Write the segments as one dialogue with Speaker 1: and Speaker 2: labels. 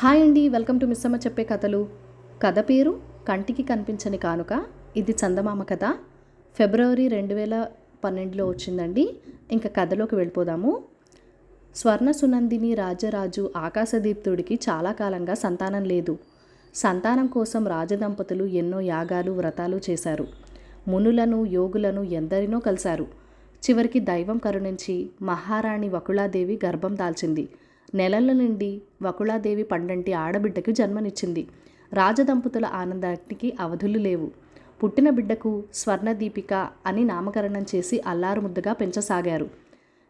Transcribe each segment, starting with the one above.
Speaker 1: Hi అండి, welcome to Missamma చెప్పే కథలు. కథ పేరు కంటికి కనిపించని కానుక. ఇది చందమామ కథ. ఫిబ్రవరి 2012లో వచ్చిందండి. ఇంకా కథలోకి వెళ్ళిపోదాము. స్వర్ణ సునందిని రాజరాజు ఆకాశదీప్తుడికి చాలా కాలంగా సంతానం లేదు. సంతానం కోసం రాజదంపతులు ఎన్నో యాగాలు వ్రతాలు చేశారు. మునులను యోగులను ఎందరినో కలిశారు. చివరికి దైవం కరుణించి మహారాణి వకుళాదేవి గర్భం దాల్చింది. నెలల నుండి వకుళాదేవి పండంటి ఆడబిడ్డకు జన్మనిచ్చింది. రాజదంపతుల ఆనందానికి అవధులు లేవు. పుట్టిన బిడ్డకు స్వర్ణదీపిక అని నామకరణం చేసి అల్లారు ముద్దుగా పెంచసాగారు.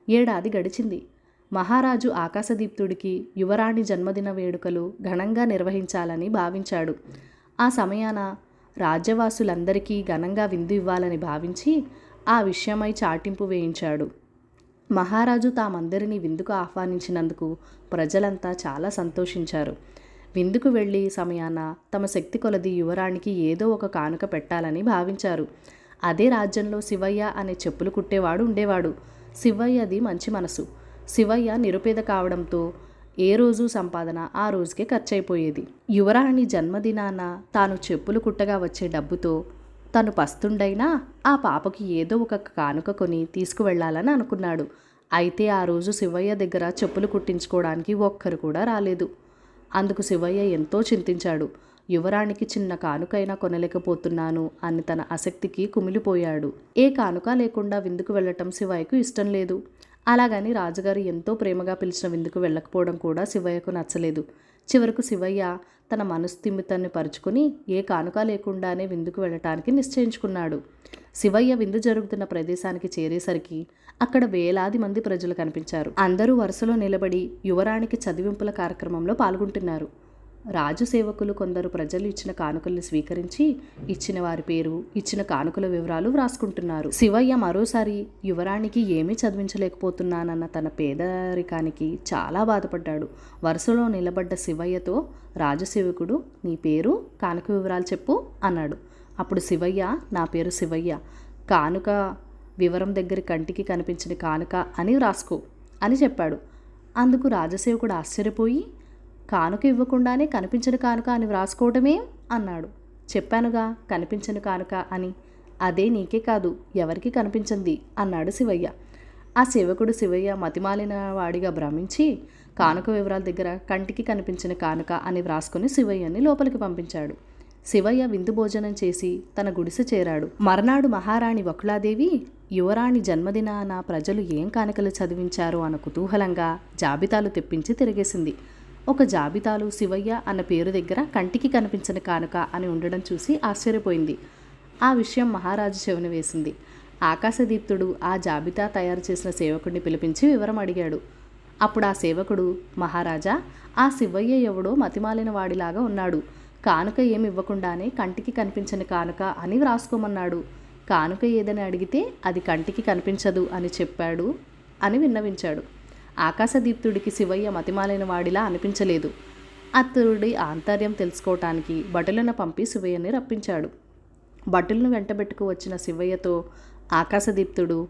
Speaker 1: ఏడాది గడిచింది. మహారాజు ఆకాశదీప్తుడికి యువరాణి జన్మదిన వేడుకలు ఘనంగా నిర్వహించాలని భావించాడు. ఆ సమయాన రాజ్యవాసులందరికీ ఘనంగా విందు ఇవ్వాలని భావించి ఆ విషయమై చాటింపు వేయించాడు. మహారాజు తామందరినీ విందుకు ఆహ్వానించినందుకు ప్రజలంతా చాలా సంతోషించారు. విందుకు వెళ్ళి సమయాన తమ శక్తి కొలది యువరాణికి ఏదో ఒక కానుక పెట్టాలని భావించారు. అదే రాజ్యంలో శివయ్య అనే చెప్పులు కుట్టేవాడు ఉండేవాడు. శివయ్యది మంచి మనసు. శివయ్య నిరుపేద కావడంతో ఏ రోజు సంపాదన ఆ రోజుకే ఖర్చయిపోయేది. యువరాణి జన్మదినాన తాను చెప్పులు కుట్టగా వచ్చే డబ్బుతో తను పస్తుండైనా ఆ పాపకి ఏదో ఒక కానుక కొని తీసుకువెళ్లాలని అనుకున్నాడు. అయితే ఆ రోజు శివయ్య దగ్గర చెప్పులు కుట్టించుకోవడానికి ఒక్కరు కూడా రాలేదు. అందుకు శివయ్య ఎంతో చింతించాడు. యువరాణికి చిన్న కానుకైనా కొనలేకపోతున్నాను అని తన ఆసక్తికి కుమిలిపోయాడు. ఏ కానుక లేకుండా విందుకు వెళ్ళటం శివయ్యకు ఇష్టం లేదు. అలాగని రాజుగారు ఎంతో ప్రేమగా పిలిచిన విందుకు వెళ్ళకపోవడం కూడా శివయ్యకు నచ్చలేదు. చివరకు శివయ్య తన మనస్థిమితాన్ని పరుచుకుని ఏ కానుక లేకుండానే విందుకు వెళ్ళటానికి నిశ్చయించుకున్నాడు. శివయ్య విందు జరుగుతున్న ప్రదేశానికి చేరేసరికి అక్కడ వేలాది మంది ప్రజలు కనిపించారు. అందరూ వరుసలో నిలబడి యువరాణికి చదివింపుల కార్యక్రమంలో పాల్గొంటున్నారు. రాజు సేవకులు కొందరు ప్రజలు ఇచ్చిన కానుకల్ని స్వీకరించి ఇచ్చిన వారి పేరు, ఇచ్చిన కానుకల వివరాలు వ్రాసుకుంటున్నారు. శివయ్య మరోసారి యువరాణికి ఏమీ చదివించలేకపోతున్నానన్న తన పేదరికానికి చాలా బాధపడ్డాడు. వరుసలో నిలబడ్డ శివయ్యతో రాజసేవకుడు, నీ పేరు, కానుక వివరాలు చెప్పు అన్నాడు. అప్పుడు శివయ్య, నా పేరు శివయ్య, కానుక వివరం దగ్గర కంటికి కనిపించిన కానుక అని వ్రాసుకో అని చెప్పాడు. అందుకు రాజసేవకుడు ఆశ్చర్యపోయి, కానుక ఇవ్వకుండానే కనిపించిన కానుక అని వ్రాసుకోవటమే అన్నాడు. చెప్పానుగా కనిపించని కానుక అని. అదే నీకే కాదు ఎవరికి కనిపించింది అన్నాడు శివయ్య. ఆ సేవకుడు శివయ్య మతిమాలిన వాడిగా భ్రమించి కానుక వివరాల దగ్గర కంటికి కనిపించిన కానుక అని వ్రాసుకుని శివయ్యని లోపలికి పంపించాడు. శివయ్య విందు భోజనం చేసి తన గుడిసె చేరాడు. మర్నాడు మహారాణి వకుళాదేవి యువరాణి జన్మదినాన ప్రజలు ఏం కానుకలు చదివించారో అన్న కుతూహలంగా జాబితాలు తెప్పించి తిరిగేసింది. ఒక జాబితాలు శివయ్య అన్న పేరు దగ్గర కంటికి కనిపించని కానుక అని ఉండడం చూసి ఆశ్చర్యపోయింది. ఆ విషయం మహారాజు చెవిన వేసింది. ఆకాశదీప్తుడు ఆ జాబితా తయారు చేసిన సేవకుడిని పిలిపించి వివరం అడిగాడు. అప్పుడు ఆ సేవకుడు, మహారాజా, ఆ శివయ్య ఎవడో మతిమాలిన వాడిలాగా ఉన్నాడు. కానుక ఏమి ఇవ్వకుండానే కంటికి కనిపించని కానుక అని వ్రాసుకోమన్నాడు. కానుక ఏదని అడిగితే అది కంటికి కనిపించదు అని చెప్పాడు అని విన్నవించాడు. ఆకాశదీప్తుడికి శివయ్య మతిమాలిన వాడిలా అనిపించలేదు. అతడి ఆంతర్యం తెలుసుకోవటానికి భటులను పంపి శివయ్యని రప్పించాడు. భటులను వెంటబెట్టుకు వచ్చిన శివయ్యతో ఆకాశదీప్తుడు,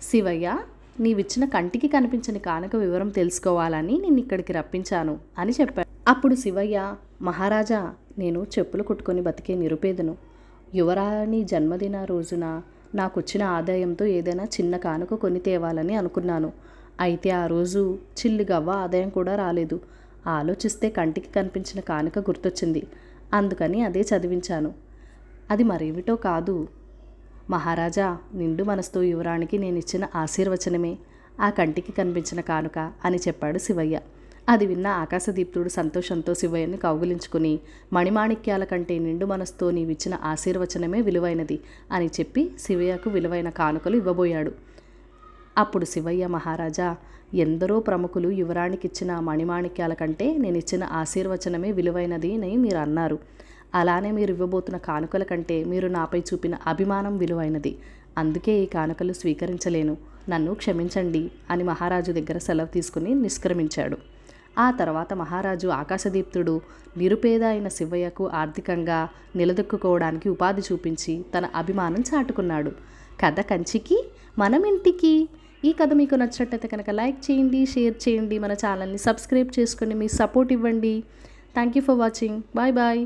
Speaker 1: శివయ్య, నీవిచ్చిన కంటికి కనిపించని కానుక వివరం తెలుసుకోవాలని నేను ఇక్కడికి రప్పించాను అని చెప్పాడు. అప్పుడు శివయ్య, మహారాజా, నేను చెప్పులు కుట్టుకొని బతికే నిరుపేదను. యువరాణి జన్మదిన రోజున నాకొచ్చిన ఆదాయంతో ఏదైనా చిన్న కానుక కొని తేవాలని అనుకున్నాను. అయితే ఆ రోజు చిల్లిగవ్వ ఆదాయం కూడా రాలేదు. ఆలోచిస్తే కంటికి కనిపించిన కానుక గుర్తొచ్చింది. అందుకని అదే చదివించాను. అది మరేమిటో కాదు మహారాజా, నిండు మనసుతో యువరాణికి నేను ఇచ్చిన ఆశీర్వచనమే ఆ కంటికి కనిపించిన కానుక అని చెప్పాడు శివయ్య. అది విన్న ఆకాశదీప్తుడు సంతోషంతో శివయ్యని కౌగిలించుకుని, మణిమాణిక్యాల కంటే నిండు మనసుతో నీవిచ్చిన ఆశీర్వచనమే విలువైనది అని చెప్పి శివయ్యకు విలువైన కానుకలు ఇవ్వబోయాడు. అప్పుడు శివయ్య, మహారాజా, ఎందరో ప్రముఖులు యువరాణికిచ్చిన మణిమాణిక్యాల కంటే నేను ఇచ్చిన ఆశీర్వచనమే విలువైనది అని మీరు అన్నారు. అలానే మీరు ఇవ్వబోతున్న కానుకల కంటే మీరు నాపై చూపిన అభిమానం విలువైనది. అందుకే ఈ కానుకలు స్వీకరించలేను. నన్ను క్షమించండి అని మహారాజు దగ్గర సెలవు తీసుకుని నిష్క్రమించాడు. ఆ తర్వాత మహారాజు ఆకాశదీప్తుడు నిరుపేద అయిన శివయ్యకు ఆర్థికంగా నిలదొక్కుకోవడానికి ఉపాధి చూపించి తన అభిమానం చాటుకున్నాడు. కథ కంచికి మనం ఇంటికి. ఈ కథ మీకు నచ్చినట్లయితే కనుక లైక్ చేయండి, షేర్ చేయండి, మన ఛానల్ని సబ్స్క్రైబ్ చేసుకొని మీ సపోర్ట్ ఇవ్వండి. Thank you for watching. Bye bye.